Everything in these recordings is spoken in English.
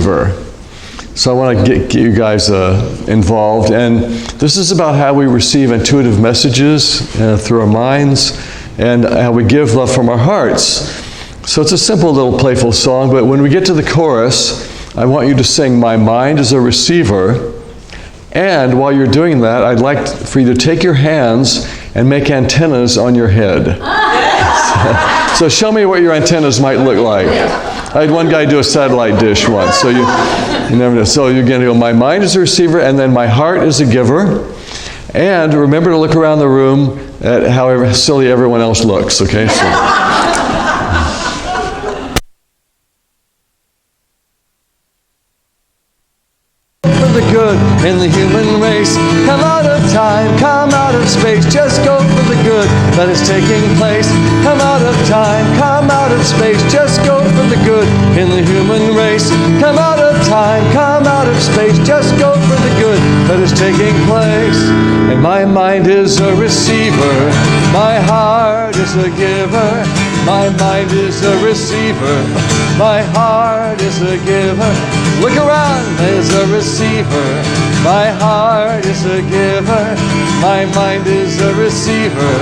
receiver. So I want to get you guys involved. And this is about how we receive intuitive messages through our minds and how we give love from our hearts. So it's a simple little playful song, but when we get to the chorus, I want you to sing, "My mind is a receiver." And while you're doing that, I'd like for you to take your hands and make antennas on your head. So show me what your antennas might look like. I had one guy do a satellite dish once, so you never know. So you're going to go, "My mind is a receiver," and then "My heart is a giver." And remember to look around the room at how silly everyone else looks, okay? So. The good in the human race. Come out of time, come out of space, just go for the good that is taking place. Come out of time, come out of space, just go for the good in the human race. Come out of time, come out of space, just go for the good that is taking place. And my mind is a receiver, my heart is a giver. My mind is a receiver, my heart is a giver. Look around, there's a receiver, my heart is a giver. My mind is a receiver,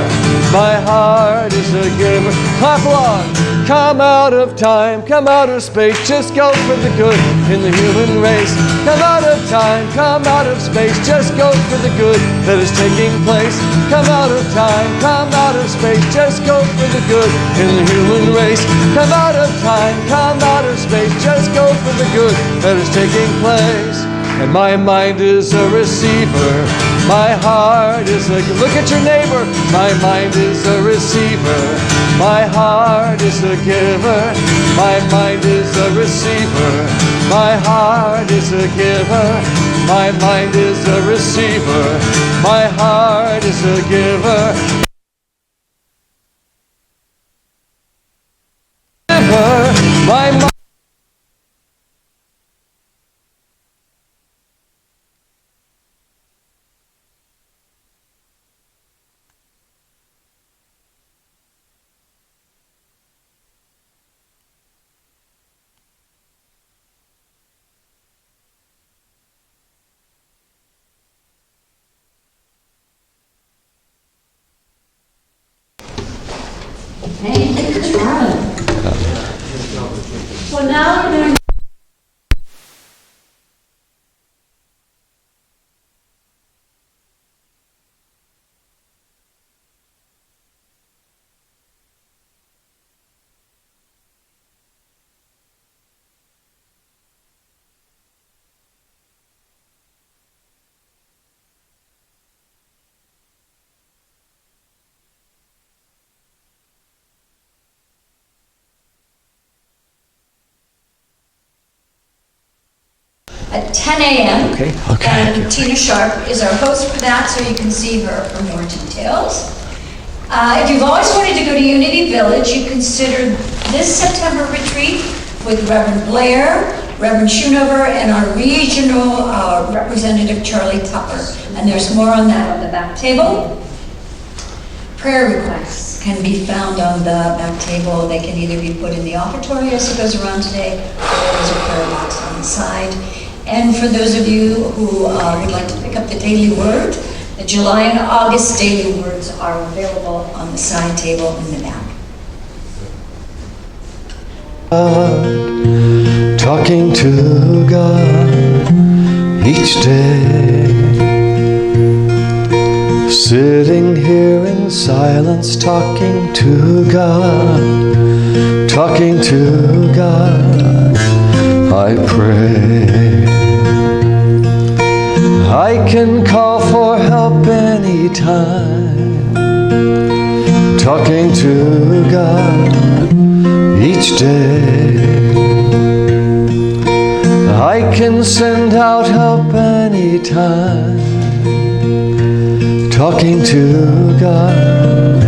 my heart is a giver. Clap along. Come out of time, come out of space, just go for the good in the human race. Come out of time, come out of space, just go for the good that is taking place. Come out of time, come out of space, just go for the good in the human race. Come out of time, come out of space, just go for the good that is taking place. And my mind is a receiver, my heart is a... Look at your neighbor. My mind is a receiver, my heart is a giver. My mind is a receiver, my heart is a giver. My mind is a receiver, my heart is a giver. My mind. Hey, good job. So now we're going to at 10 a.m. Okay. And Tina Sharp is our host for that, so you can see her for more details. If you've always wanted to go to Unity Village, you consider this September retreat with Reverend Blair, Reverend Schoonover, and our regional representative, Charlie Tupper. And there's more on that on the back table. Prayer requests can be found on the back table. They can either be put in the offertory as it goes around today, or there's a prayer box on the side. And for those of you who would like to pick up the daily word, the July and August daily words are available on the side table in the back. Talking to God each day, sitting here in silence, talking to God, talking to God, I pray. I can call for help anytime, talking to God each day. I can send out help anytime, talking to God,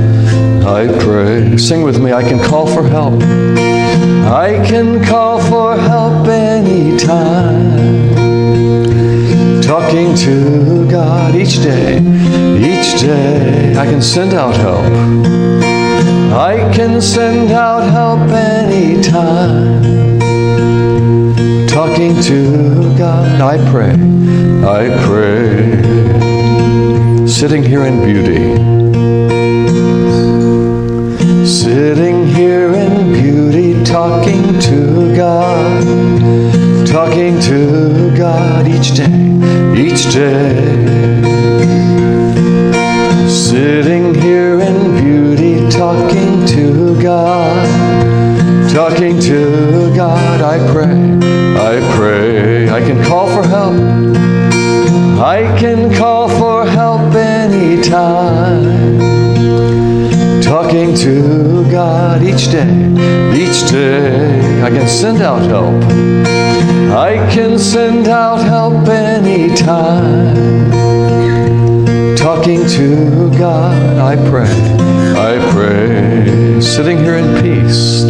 I pray. Sing with me, I can call for help. I can call for help anytime, talking to God each day, I can send out help. I can send out help anytime, talking to God. I pray, sitting here in beauty, sitting here in beauty, talking to God each day, sitting here in beauty, talking to God, I pray, I can call for help, anytime, talking to God each day, I can send out help, anytime, talking to God, I pray, sitting here in peace,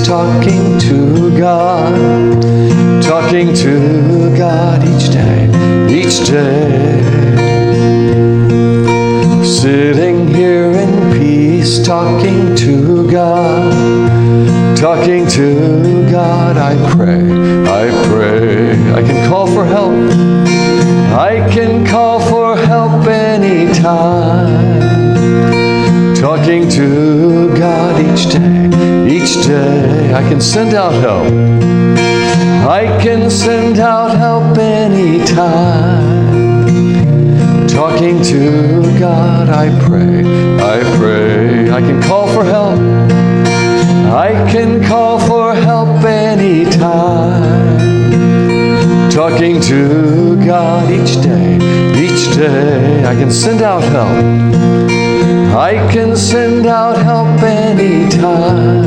talking to God each day, sitting here in peace, talking to God, I pray, I can call for help, anytime, talking to God each day, I can send out help, anytime, talking to God, I pray, I can call for help, anytime, talking to God each day, I can send out help, anytime,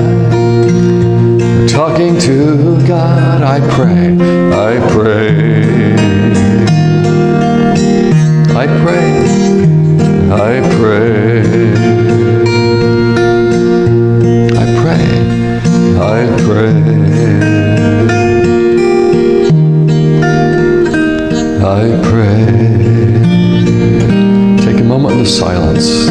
talking to God, I pray, Take a moment in the silence.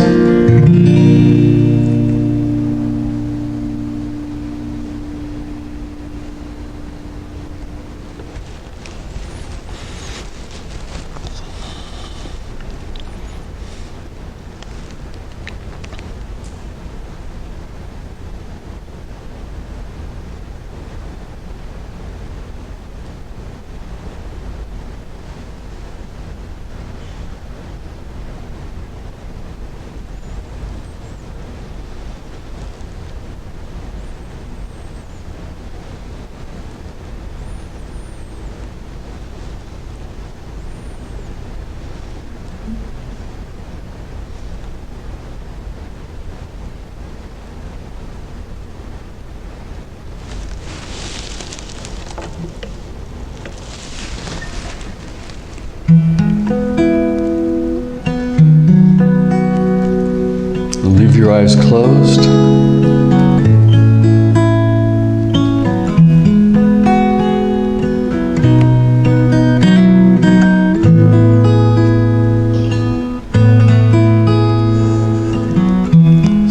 Leave your eyes closed.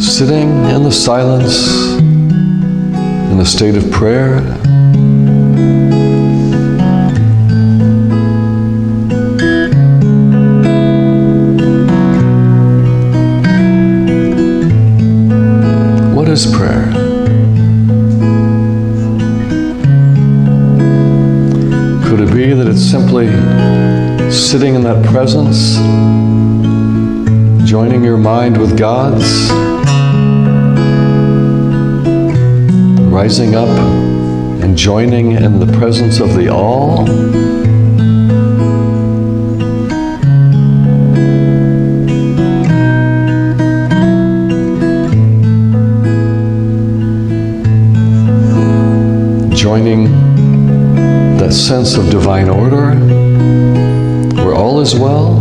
Sitting in the silence, in a state of prayer, what is prayer? Could it be that it's simply sitting in that presence, joining your mind with God's, rising up and joining in the presence of the All? Joining that sense of divine order where all is well,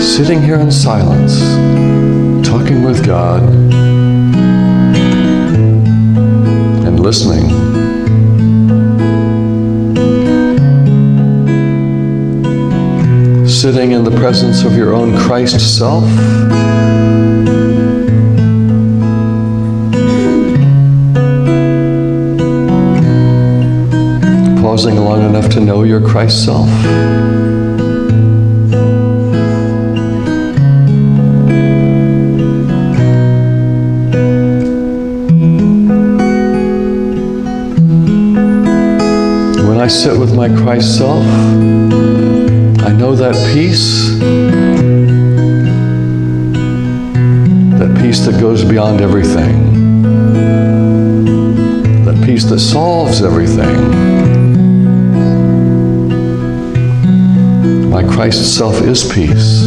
sitting here in silence, talking with God and listening. Sitting in the presence of your own Christ self, pausing long enough to know your Christ self? When I sit with my Christ self, I know that peace that goes beyond everything, that peace that solves everything. My Christ self is peace.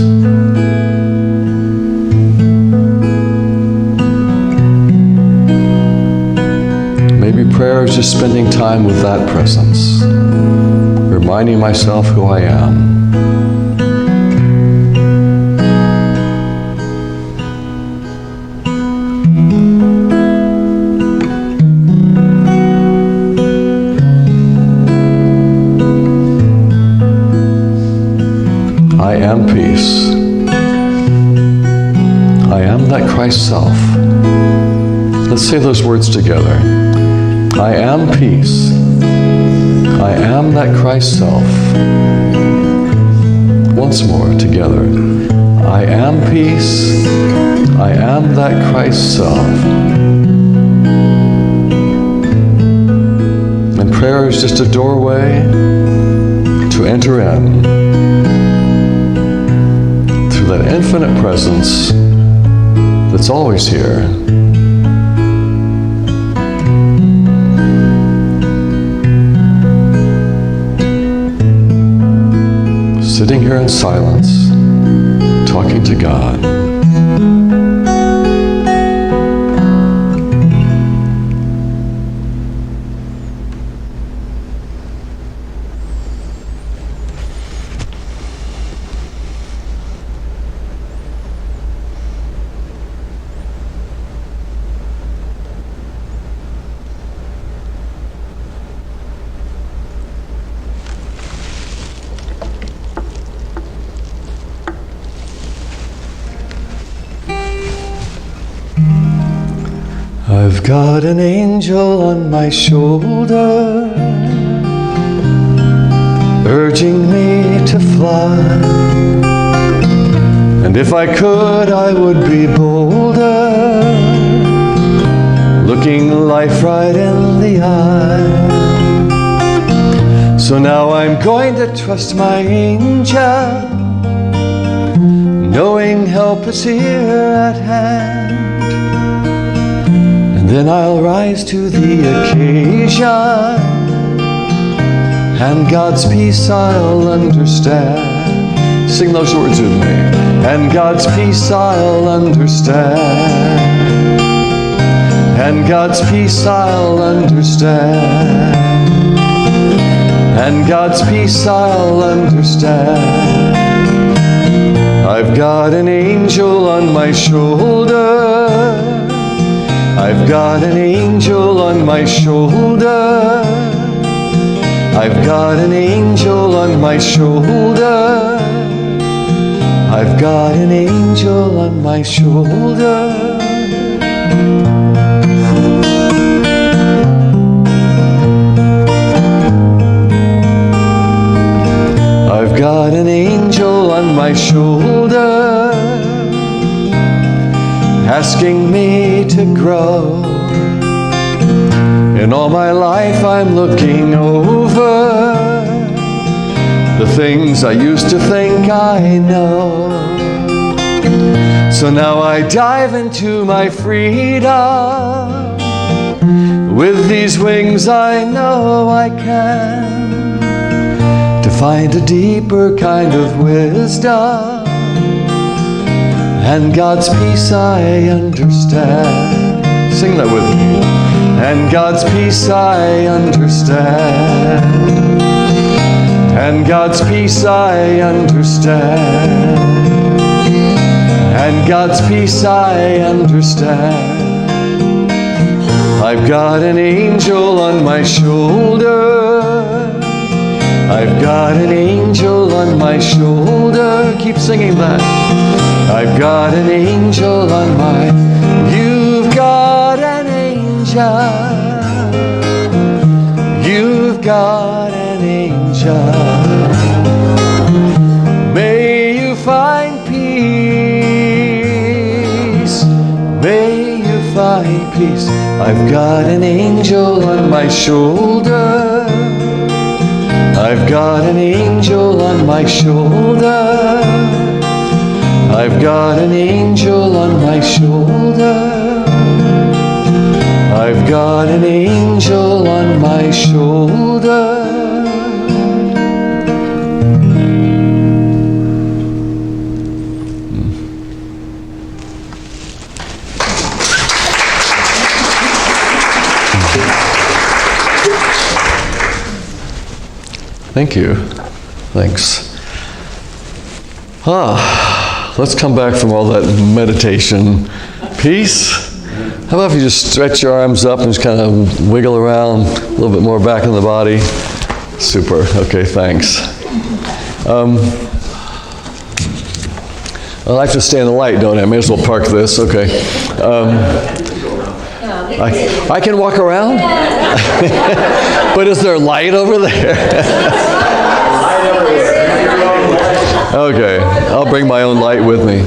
Maybe prayer is just spending time with that presence, reminding myself who I am. I am peace. I am that Christ self. Let's say those words together. I am peace. I am that Christ self. Once more together. I am peace. I am that Christ self. And prayer is just a doorway to enter in through that infinite presence that's always here. Sitting here in silence, talking to God. I've got an angel on my shoulder, urging me to fly. And if I could, I would be bolder, looking life right in the eye. So now I'm going to trust my angel, knowing help is here at hand. Then I'll rise to the occasion, and God's peace I'll understand. Sing those words with me. And God's peace I'll understand. And God's peace I'll understand. And God's peace I'll understand. I've got an angel on my shoulder. I've got an angel on my shoulder. I've got an angel on my shoulder. I've got an angel on my shoulder. I've got an angel on my shoulder, asking me to grow. In all my life I'm looking over the things I used to think I know. So now I dive into my freedom. With these wings I know I can, to find a deeper kind of wisdom. And God's peace I understand. Sing that with me. And God's peace I understand. And God's peace I understand. And God's peace I understand. I've got an angel on my shoulder. I've got an angel on my shoulder. Keep singing that. I've got an angel on my. You've got an angel. You've got an me peace. I've got an angel on my shoulder. I've got an angel on my shoulder. I've got an angel on my shoulder. I've got an angel on my shoulder. Thank you. Thanks. Let's come back from all that meditation. Peace. How about if you just stretch your arms up and just kind of wiggle around a little bit more back in the body? Super. Okay, thanks. I like to stay in the light, don't I? I may as well park this. Okay. I can walk around? But is there light over there? Okay, I'll bring my own light with me.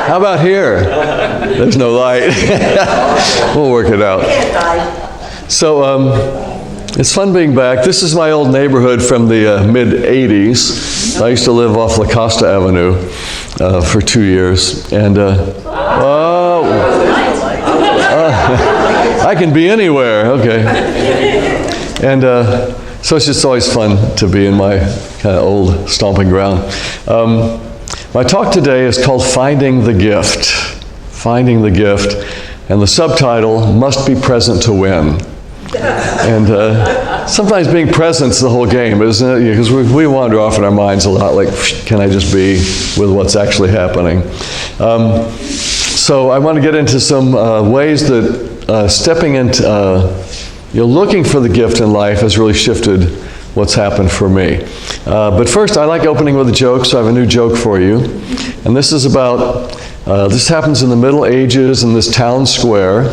How about here? There's no light. We'll work it out. So it's fun being back. This is my old neighborhood from the mid-'80s. I used to live off La Costa Avenue for 2 years. And, I can be anywhere, okay. And so it's just always fun to be in my kind of old stomping ground. My talk today is called Finding the Gift. Finding the Gift. And the subtitle, Must Be Present to Win. And sometimes being present's the whole game, isn't it? Because we wander off in our minds a lot, like, can I just be with what's actually happening? So I want to get into some ways that stepping into, looking for the gift in life has really shifted what's happened for me. But first, I like opening with a joke, so I have a new joke for you. And this is about, this happens in the Middle Ages in this town square.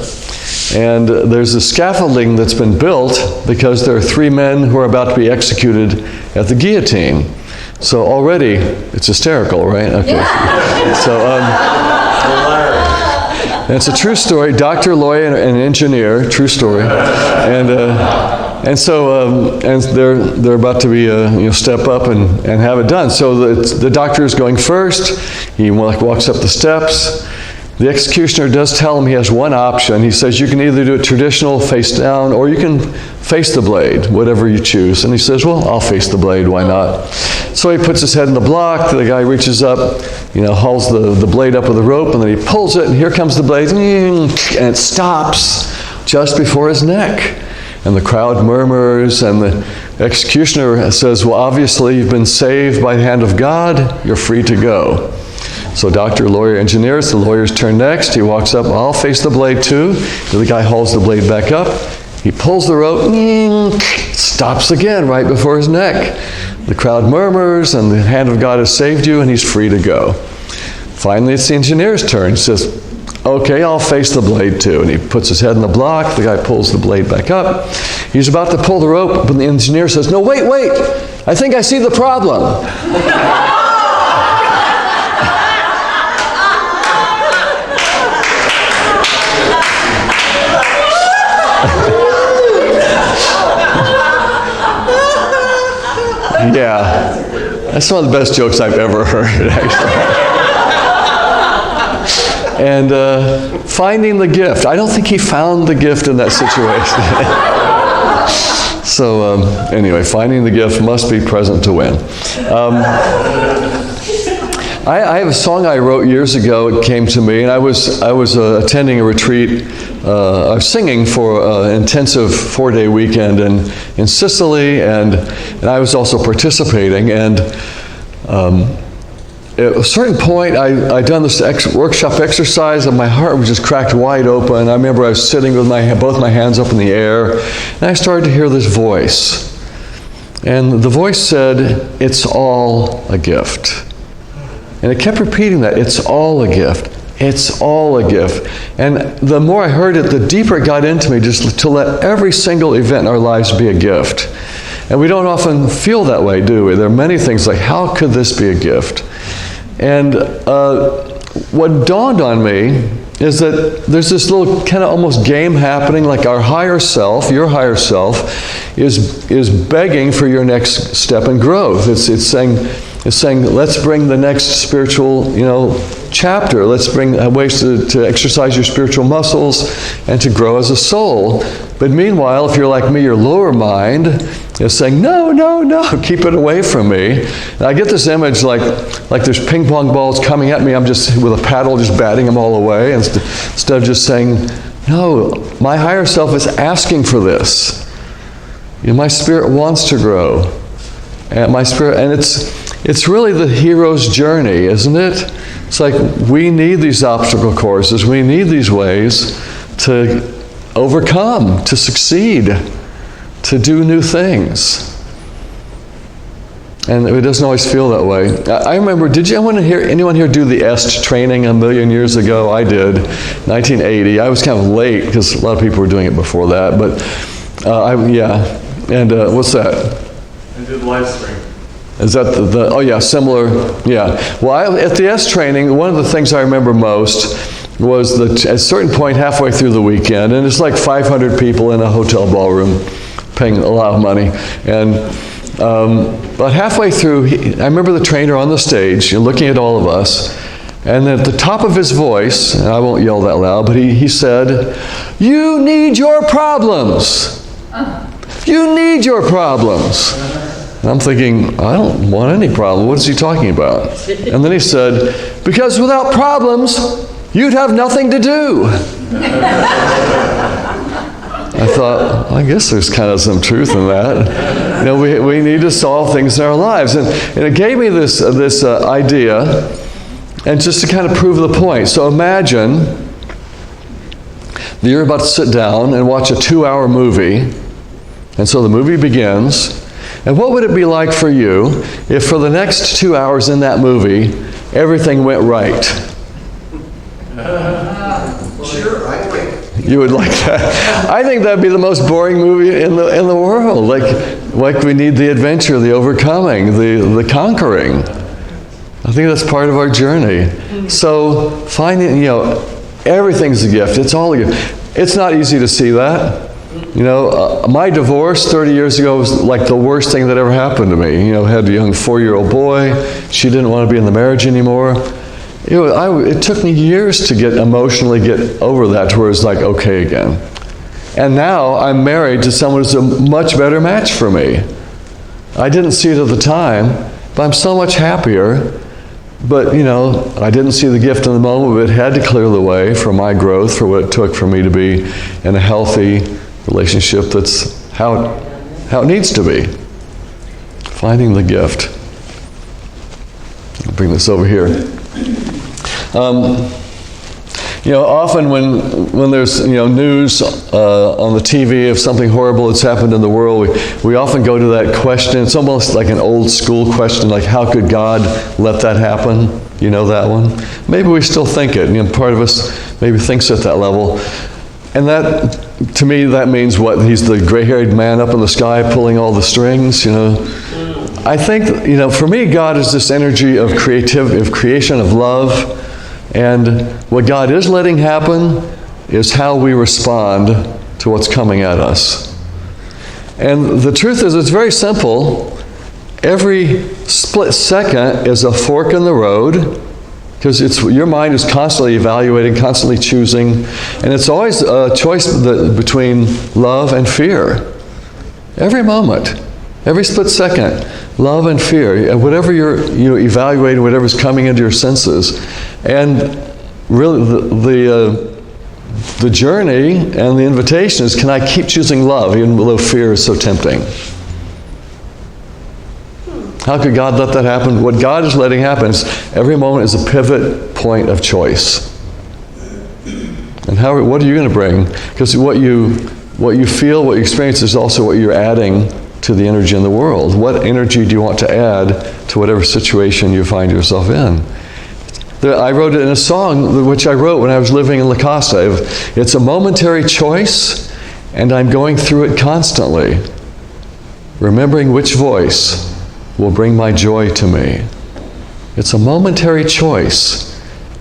And there's a scaffolding that's been built because there are 3 men who are about to be executed at the guillotine. So already, it's hysterical, right? Okay. So, and it's a true story. Doctor, lawyer, and engineer, true story. And so they're about to be step up and have it done. So the doctor is going first. He walks up the steps. The executioner does tell him he has one option. He says you can either do it traditional, face down, or you can face the blade, whatever you choose. And he says, well, I'll face the blade, why not? So he puts his head in the block. The guy reaches up, hauls the blade up with a rope, and then he pulls it, and here comes the blade, and it stops just before his neck. And the crowd murmurs, and the executioner says, well, obviously you've been saved by the hand of God. You're free to go. So doctor, lawyer, engineer, it's the lawyer's turn next. He walks up, I'll face the blade too. The guy hauls the blade back up. He pulls the rope, stops again right before his neck. The crowd murmurs, and the hand of God has saved you, and he's free to go. Finally, it's the engineer's turn. He says, okay, I'll face the blade too. And he puts his head in the block. The guy pulls the blade back up. He's about to pull the rope, but the engineer says, no, wait. I think I see the problem. Yeah, that's one of the best jokes I've ever heard, actually. And finding the gift. I don't think he found the gift in that situation. So anyway, finding the gift, must be present to win. I have a song I wrote years ago. It came to me, and I was attending a retreat. I was singing for an intensive 4-day weekend in Sicily, and I was also participating. And at a certain point, I'd done this workshop exercise, and my heart was just cracked wide open. I remember I was sitting with both my hands up in the air, and I started to hear this voice. And the voice said, "It's all a gift." And it kept repeating that, it's all a gift. It's all a gift. And the more I heard it, the deeper it got into me, just to let every single event in our lives be a gift. And we don't often feel that way, do we? There are many things like, how could this be a gift? And what dawned on me is that there's this little kind of almost game happening, like our higher self, your higher self, is begging for your next step in growth. It's saying, let's bring the next spiritual, chapter. Let's bring ways to exercise your spiritual muscles and to grow as a soul. But meanwhile, if you're like me, your lower mind is saying, no, keep it away from me. And I get this image like there's ping pong balls coming at me. I'm just with a paddle just batting them all away instead of just saying, no, my higher self is asking for this. My spirit wants to grow. And my spirit, and it's really the hero's journey, isn't it? It's like we need these obstacle courses. We need these ways to overcome, to succeed, to do new things. And it doesn't always feel that way. I remember, did anyone here do the EST training a million years ago? I did, 1980. I was kind of late because a lot of people were doing it before that. But And what's that? I did live stream. Is that oh yeah, similar, yeah. Well, at the EST training, one of the things I remember most was that at a certain point halfway through the weekend, and it's like 500 people in a hotel ballroom paying a lot of money, and but halfway through, I remember the trainer on the stage looking at all of us, and at the top of his voice, and I won't yell that loud, but he said, "You need your problems. You need your problems." And I'm thinking, I don't want any problem. What is he talking about? And then he said, "Because without problems, you'd have nothing to do." I thought, I guess there's kind of some truth in that. We need to solve things in our lives. And it gave me this idea, and just to kind of prove the point. So imagine that you're about to sit down and watch a 2-hour movie. And so the movie begins. And what would it be like for you if for the next 2 hours in that movie, everything went right? Sure, I wait. You would like that? I think that'd be the most boring movie in the world. Like we need the adventure, the overcoming, the conquering. I think that's part of our journey. So finding, everything's a gift. It's all a gift. It's not easy to see that. My divorce 30 years ago was like the worst thing that ever happened to me. I had a young 4-year-old boy. She didn't want to be in the marriage anymore. It took me years to emotionally get over that to where it's like, okay again. And now I'm married to someone who's a much better match for me. I didn't see it at the time, but I'm so much happier. But, I didn't see the gift in the moment, but it had to clear the way for my growth, for what it took for me to be in a healthy relationship that's how it needs to be. Finding the gift. I'll bring this over here. Often when there's news on the TV of something horrible that's happened in the world, we often go to that question. It's almost like an old school question, like how could God let that happen? You know that one? Maybe we still think it. Part of us maybe thinks at that level. And that, to me, that means what? He's the gray-haired man up in the sky pulling all the strings, I think, for me, God is this energy of creativity, of creation, of love. And what God is letting happen is how we respond to what's coming at us. And the truth is, it's very simple. Every split second is a fork in the road, because your mind is constantly evaluating, constantly choosing, and it's always a choice between love and fear. Every moment, every split second, love and fear, whatever you're evaluating, whatever's coming into your senses. And really the journey and the invitation is, can I keep choosing love even though fear is so tempting? How could God let that happen? What God is letting happen is every moment is a pivot point of choice. And what are you going to bring? Because what you feel, what you experience is also what you're adding to the energy in the world. What energy do you want to add to whatever situation you find yourself in? I wrote it in a song, which I wrote when I was living in La Costa. It's a momentary choice, and I'm going through it constantly, remembering which voice will bring my joy to me. It's a momentary choice,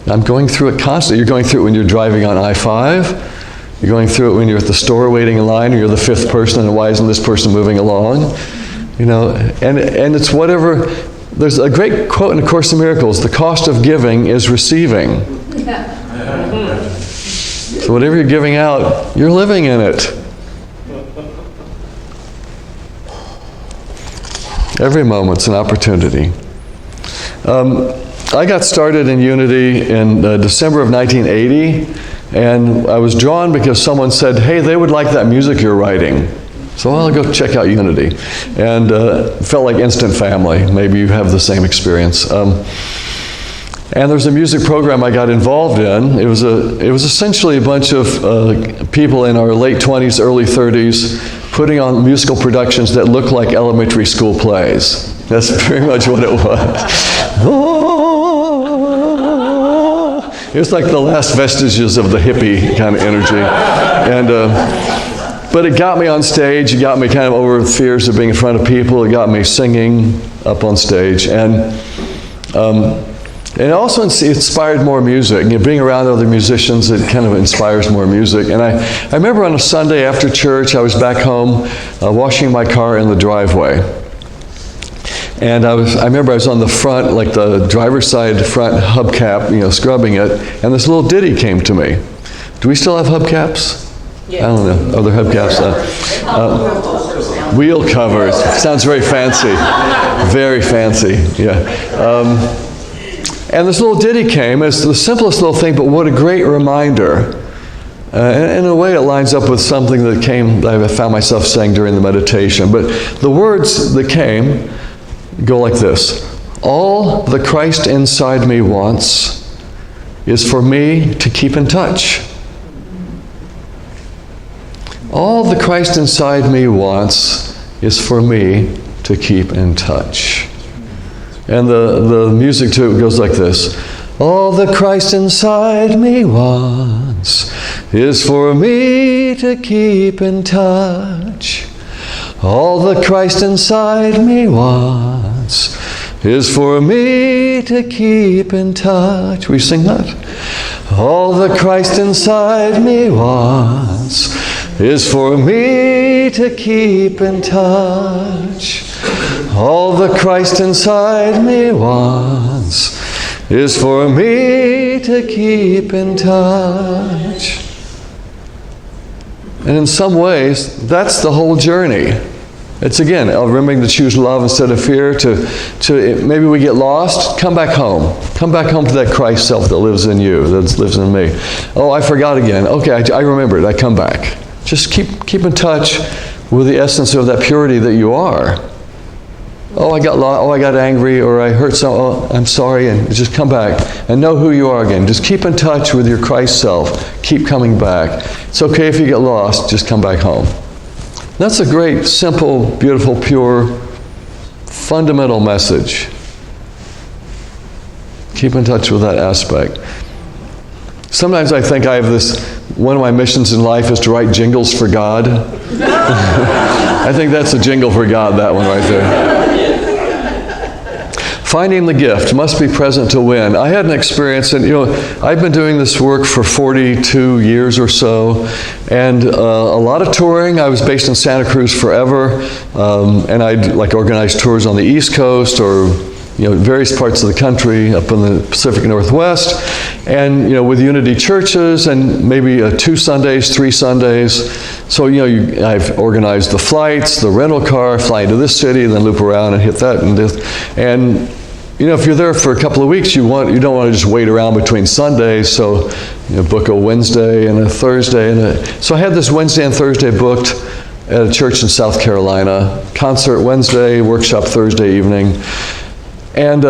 I'm going through it constantly. You're going through it when you're driving on I-5. You're going through it when you're at the store waiting in line, and you're the fifth person, and why isn't this person moving along? You know, and it's whatever. There's a great quote in A Course in Miracles: the cost of giving is receiving. So whatever you're giving out, you're living in it. Every moment's an opportunity. I got started in Unity in December of 1980, and I was drawn because someone said, hey, they would like that music you're writing. So I'll go check out Unity. And it felt like instant family. Maybe you have the same experience. And there's a music program I got involved in. It was essentially a bunch of people in our late 20s, early 30s, putting on musical productions that looked like elementary school plays. That's very much what it was. It was like the last vestiges of the hippie kind of energy. And, but it got me on stage. It got me kind of over the fears of being in front of people. It got me singing up on stage. And it also inspired more music. You know, being around other musicians, it kind of inspires more music. And I remember on a Sunday after church, I was back home washing my car in the driveway. And I remember I was on the front, like the driver's side front hubcap, you know, scrubbing it, and this little ditty came to me. Do we still have hubcaps? Yeah. I don't know. Other hubcaps? Wheel covers. Sounds very fancy. Very fancy, yeah. And this little ditty came. It's the simplest little thing, but what a great reminder. In a way, it lines up with something that I found myself saying during the meditation. But the words that came go like this: all the Christ inside me wants is for me to keep in touch. All the Christ inside me wants is for me to keep in touch. And the music to it goes like this: all the Christ inside me wants is for me to keep in touch. All the Christ inside me wants is for me to keep in touch. We sing that? All the Christ inside me wants is for me to keep in touch. All the Christ inside me wants is for me to keep in touch. And in some ways, that's the whole journey. It's again, remembering to choose love instead of fear, to maybe we get lost, come back home. Come back home to that Christ self that lives in you, that lives in me. Oh, I forgot again. Okay, I remembered, I come back. Just keep in touch with the essence of that purity that you are. Oh, I got lost, oh, I got angry, or I hurt someone, oh, I'm sorry, and just come back and know who you are again. Just keep in touch with your Christ self. Keep coming back. It's okay if you get lost, just come back home. That's a great, simple, beautiful, pure, fundamental message. Keep in touch with that aspect. Sometimes I think I have this, one of my missions in life is to write jingles for God. I think that's a jingle for God, that one right there. Finding the gift, must be present to win. I had an experience, and I've been doing this work for 42 years or so, and a lot of touring. I was based in Santa Cruz forever, and I'd organize tours on the East Coast or various parts of the country, up in the Pacific Northwest, and with Unity churches, and maybe 2 Sundays, 3 Sundays. So I've organized the flights, the rental car, flying to this city, and then loop around and hit that and this, and if you're there for a couple of weeks, you don't want to just wait around between Sundays. So book a Wednesday and a Thursday, so I had this Wednesday and Thursday booked at a church in South Carolina. Concert Wednesday, workshop Thursday evening. And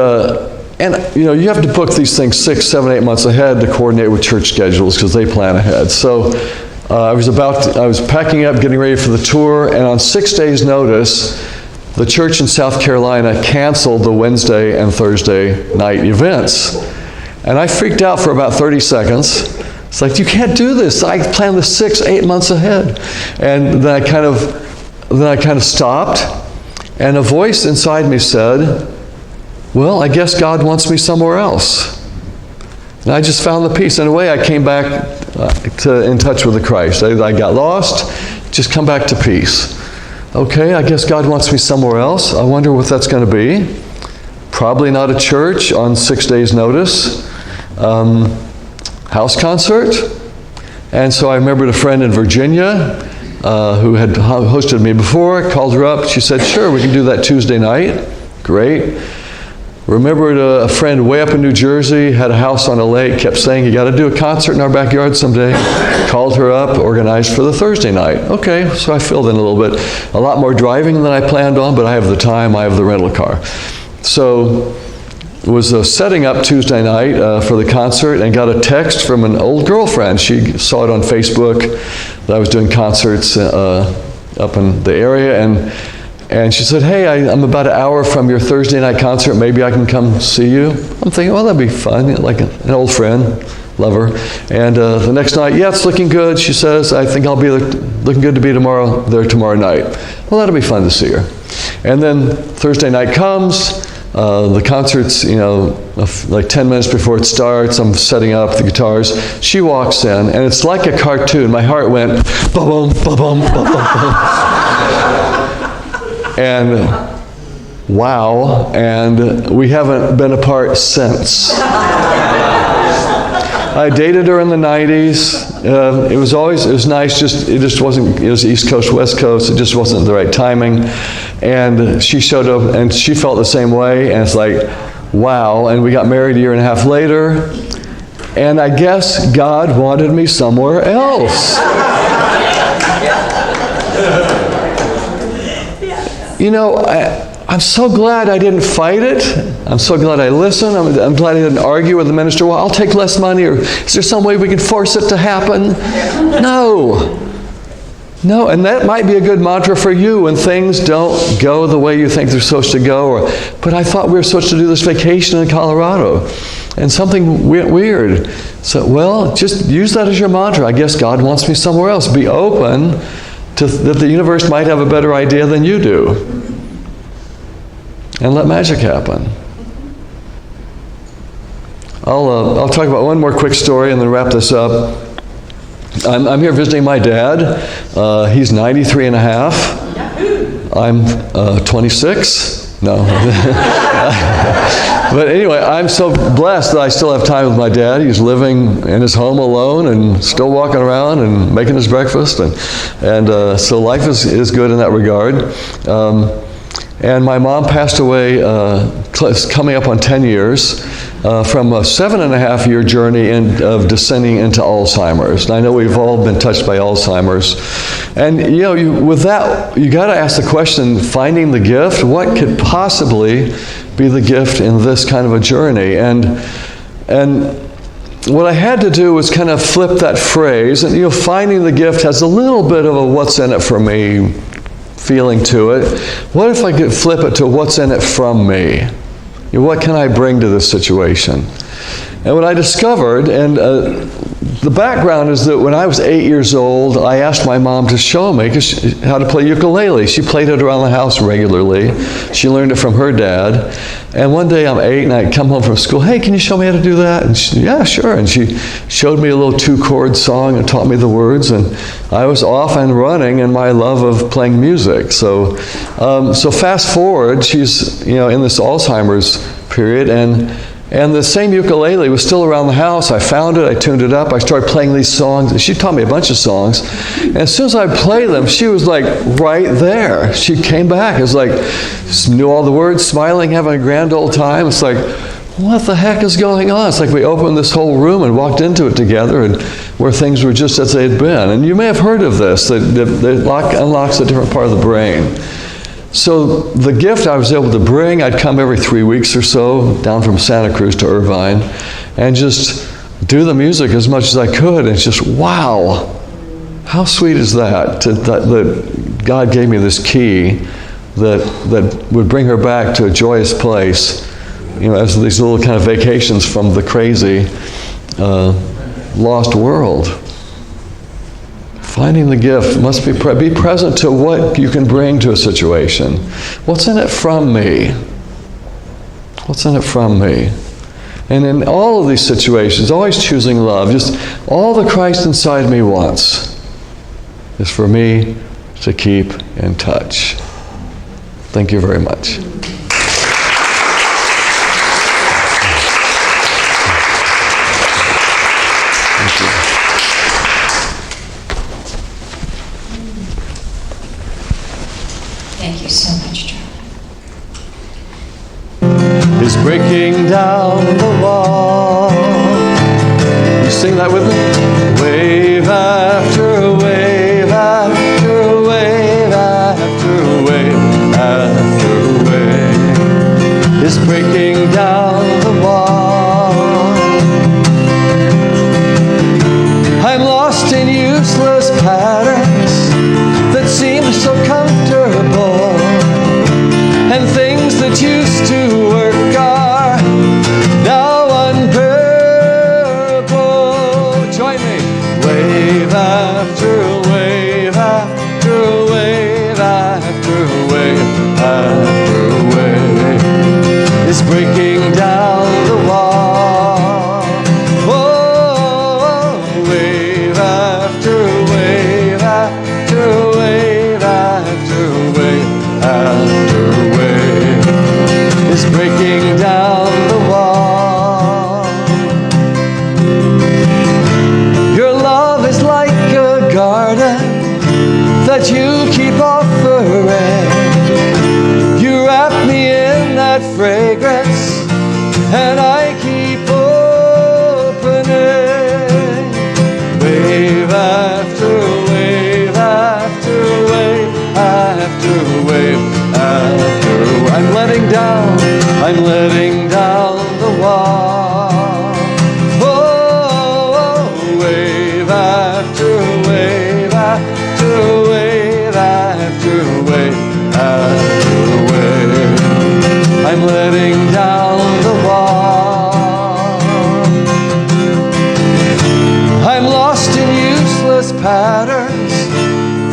you have to book these things 6, 7, 8 months ahead to coordinate with church schedules because they plan ahead. So I was packing up, getting ready for the tour, and on 6 days' notice, the church in South Carolina canceled the Wednesday and Thursday night events. And I freaked out for about 30 seconds. It's like, you can't do this. I planned this 6, 8 months ahead. And then I kind of stopped, and a voice inside me said, well, I guess God wants me somewhere else. And I just found the peace. In a way, I came back in touch with the Christ. I got lost, just come back to peace. Okay, I guess God wants me somewhere else. I wonder what that's going to be. Probably not a church on 6 days' notice. House concert. And so I remembered a friend in Virginia who had hosted me before. I called her up. She said, sure, we can do that Tuesday night. Great. Remembered a friend way up in New Jersey, had a house on a lake, kept saying, you got to do a concert in our backyard someday. Called her up, organized for the Thursday night. Okay, so I filled in a little bit. A lot more driving than I planned on, but I have the time, I have the rental car. So was setting up Tuesday night for the concert and got a text from an old girlfriend. She saw it on Facebook that I was doing concerts up in the area, and she said, hey, I'm about an hour from your Thursday night concert. Maybe I can come see you. I'm thinking, well, that'd be fun, like an old friend, love her. And the next night, yeah, it's looking good. She says, I think I'll be looking good to be there tomorrow night. Well, that'll be fun to see her. And then Thursday night comes. The concert's, like 10 minutes before it starts. I'm setting up the guitars. She walks in, and it's like a cartoon. My heart went, ba-bum, ba-bum, ba-bum, ba-bum. And wow, and we haven't been apart since. I dated her in the 90s. It was nice, it just wasn't, it was East Coast, West Coast, it just wasn't the right timing. And she showed up and she felt the same way, and it's like, wow, and we got married a year and a half later, and I guess God wanted me somewhere else. I'm so glad I didn't fight it. I'm so glad I listened. I'm glad I didn't argue with the minister. Well, I'll take less money, or is there some way we can force it to happen? No, and that might be a good mantra for you when things don't go the way you think they're supposed to go. But I thought we were supposed to do this vacation in Colorado, and something weird. So, well, just use that as your mantra. I guess God wants me somewhere else. Be open to that the universe might have a better idea than you do. And let magic happen. I'll talk about one more quick story and then wrap this up. I'm here visiting my dad. He's 93 and a half. I'm 26. No. But anyway, I'm so blessed that I still have time with my dad. He's living in his home alone and still walking around and making his breakfast. And so life is good in that regard. And my mom passed away, coming up on 10 years, from a 7.5-year journey of descending into Alzheimer's. And I know we've all been touched by Alzheimer's. And with that, you got to ask the question, finding the gift, what could possibly be the gift in this kind of a journey? And what I had to do was kind of flip that phrase. And finding the gift has a little bit of a what's in it for me feeling to it. What if I could flip it to what's in it from me? What can I bring to this situation? And what I discovered, and the background is that when I was 8 years old, I asked my mom to show me how to play ukulele. She played it around the house regularly. She learned it from her dad. And one day I'm 8 and I come home from school, hey, can you show me how to do that? And yeah, sure. And she showed me a little 2-chord song and taught me the words. And I was off and running in my love of playing music. So fast forward, she's in this Alzheimer's period, and the same ukulele was still around the house. I found it, I tuned it up, I started playing these songs. She taught me a bunch of songs. And as soon as I played them, she was like right there. She came back. It was like, knew all the words, smiling, having a grand old time. It's like, what the heck is going on? It's like we opened this whole room and walked into it together, and where things were just as they had been. And you may have heard of this, that unlocks a different part of the brain. So the gift I was able to bring, I'd come every 3 weeks or so down from Santa Cruz to Irvine and just do the music as much as I could. And it's just, wow, how sweet is that? That God gave me this key that would bring her back to a joyous place, as these little kind of vacations from the crazy, lost world. Finding the gift must be present to what you can bring to a situation. What's in it from me? What's in it from me? And in all of these situations, always choosing love, just all the Christ inside me wants is for me to keep in touch. Thank you very much. Thank you. Thank you so much, Charlie. Is breaking down the wall. You sing that with me? Wave after wave after wave after wave after wave is breaking down the wall. I'm lost in useless patterns that seem so comfortable, and things that used to work are now unbearable. Join me. Wave after wave after wave after wave after wave is breaking down the wall. Oh, wave after wave after wave after wave after wave is breaking down the wall. Your love is like a garden that you keep offering. You wrap me in that fragrance, and I keep opening. Wave after wave after wave after wave after wave. I'm letting down the wall. Oh, wave after wave after wave after wave after wave. I'm letting down the wall. I'm lost in useless patterns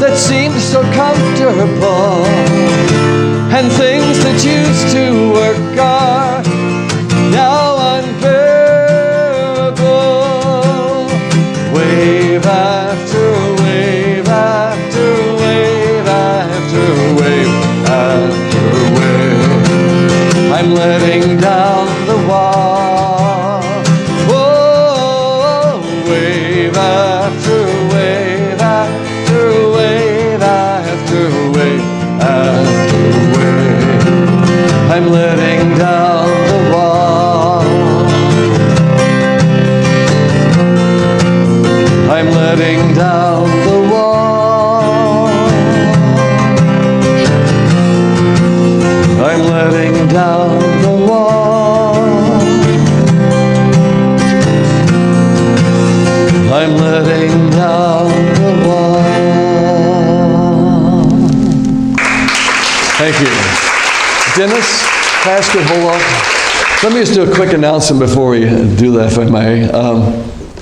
that seem so comfortable, and things that used to work are now unbearable. Wave after wave after wave after wave after wave, I'm letting down the wall. Oh, wave after wave after wave after wave after wave, I'm letting down the wall. I'm letting down the wall. I'm letting down the wall. I'm letting down the wall. Thank you. Dennis, Cass could hold off. Let me just do a quick announcement before we do that, if I may.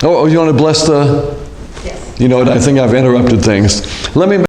You want to bless the? Yes. You know what? I think I've interrupted things. Let me